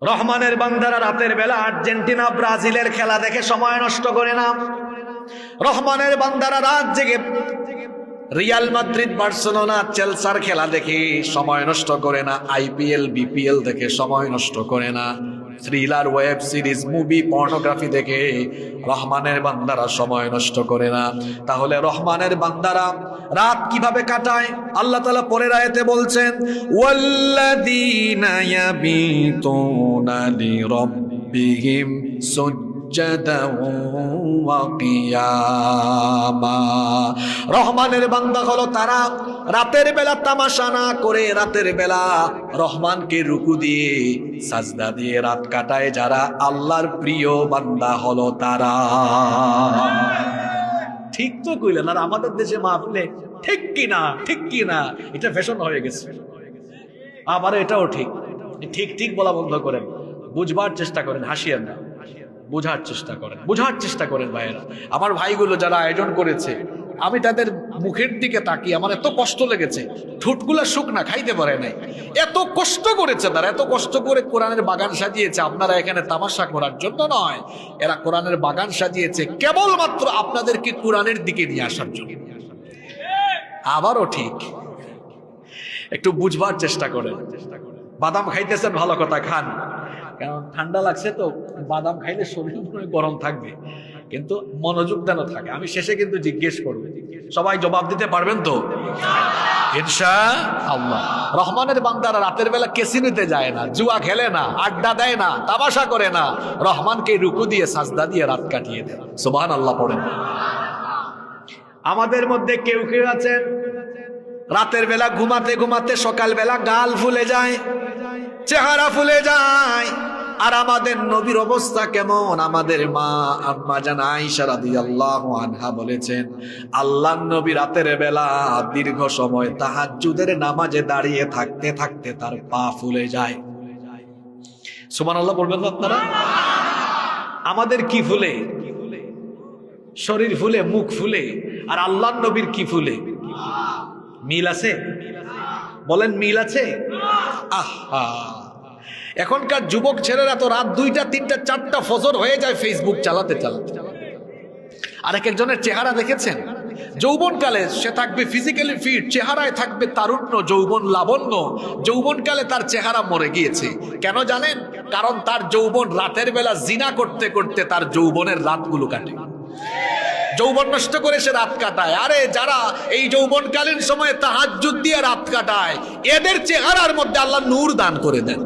রহমানের বান্দারা রাতের বেলা আর্জেন্টিনা ব্রাজিলের খেলা দেখে সময় নষ্ট করে না। রহমানের বান্দারা রাত জেগে রিয়াল মাদ্রিদ বার্সেলোনা চেলসার খেলা দেখে সময় নষ্ট করে না। আইপিএল বিপিএল দেখে সময় নষ্ট করে না। Thriller, web series, movie, pornography দেখে রহমানের বান্দারা সময় নষ্ট করে না। তাহলে রহমানের বান্দারা রাত কিভাবে কাটায়? আল্লাহ তাআলা পরের আয়াতে বলছেন, ওয়াল্লাযীনা ইয়াবিতুনা লিরাব্বিহিম সুজ্জাদাও ওয়া কিয়ামা। রহমানের বান্দা হলো তারা রাতের বেলা তামাশা না করে রাতের বেলা রহমানকে রুকু দিয়ে সাজদা দিয়ে রাত কাটায় যারা আল্লাহর প্রিয় বান্দা হলো তারা। ঠিক তো কইলেন। আর আমাদের দেশে মাহফিলে ঠিক কিনা ঠিক কিনা এটা ফ্যাশন হয়ে গেছে। আবার এটাও ঠিক ঠিক ঠিক বলা বন্ধ করেন, বুঝবার চেষ্টা করেন, হাসিয়েন না, বুঝার চেষ্টা করেন, বুঝার চেষ্টা করেন ভাইয়েরা। আমার ভাইগুলো যারা আয়োজন করেছে, আমি তাদের মুখের দিকে তাকিয়ে আমার এত কষ্ট লেগেছে। ঠোঁটগুলা শুকনা, খাইতে পারে নাই। এত কষ্ট করেছে তারা, এত কষ্ট করে কোরআনের বাগান সাজিয়েছে। আপনারা এখানে তামাশা করার জন্য নয়, এরা কোরআনের বাগান সাজিয়েছে কেবলমাত্র আপনাদেরকে কোরআনের দিকে নিয়ে আসার জন্য। আবারও ঠিক, একটু বুঝবার চেষ্টা করেন। বাদাম খাইতেছেন, ভালো কথা, খান, কারণ ঠান্ডা লাগছে তো বাদাম খাইলে শরীর গরম থাকবে, কিন্তু মনোযোগ যেন থাকে। আমি শেষে কিন্তু জিজ্ঞেস করবো, সবাই জবাব দিতে পারবেন তো ইনশাআল্লাহ? রহমানের বান্দারা রাতের বেলা ক্যাসিনোতে যায় না, জুয়া খেলে না, আড্ডা দেয় না, তামাশা করে না, রহমানকে রুকু দিয়ে সাজদা দিয়ে রাত কাটিয়ে দেয়। সুবহানাল্লাহ পড়েন। আমাদের মধ্যে কেউ কেউ আছেন রাতের বেলা ঘুমাতে ঘুমাতে সকালবেলা গাল ফুলে যায়, চেহারা ফুলে যায়। আর আমাদের নবীর অবস্থা কেমন? আমাদের মা আম্মা জান আয়েশা রাদিয়াল্লাহু আনহা বলেছেন, আল্লাহর নবী রাতের বেলা দীর্ঘ সময় তাহাজ্জুদের নামাজে দাঁড়িয়ে থাকতে থাকতে তার পা ফুলে যায়। সুবহানাল্লাহ বলবেন তো আপনারা? আমাদের কি ফুলে? শরীর ফুলে, মুখ ফুলে। আর আল্লাহর নবীর কি ফুলে? মিল আছে? বলেন মিল আছে? আহা, এখনকার যুবক ছেলেরা তো রাত 2টা 3টা 4টা ফজর হয়ে যায় ফেসবুক চালাতে চালাতে। আর এক একজনের চেহারা দেখেছেন? যৌবনকালে সে থাকবে ফিজিক্যালি ফিট, চেহারায় থাকবে তারুণ্য, যৌবন, লাবণ্য। যৌবনকালে তার চেহারা মরে গিয়েছে। কেন জানেন? কারণ তার যৌবন রাতের বেলা জিনা করতে করতে তার যৌবনের রাতগুলো কাটে। যৌবন নষ্ট করে সে রাত কাটায়। আরে যারা এই যৌবনকালীন সময়ে তাহাজ্জুদ দিয়ে রাত কাটায়, এদের চেহারার মধ্যে আল্লাহ নূর দান করে দেন।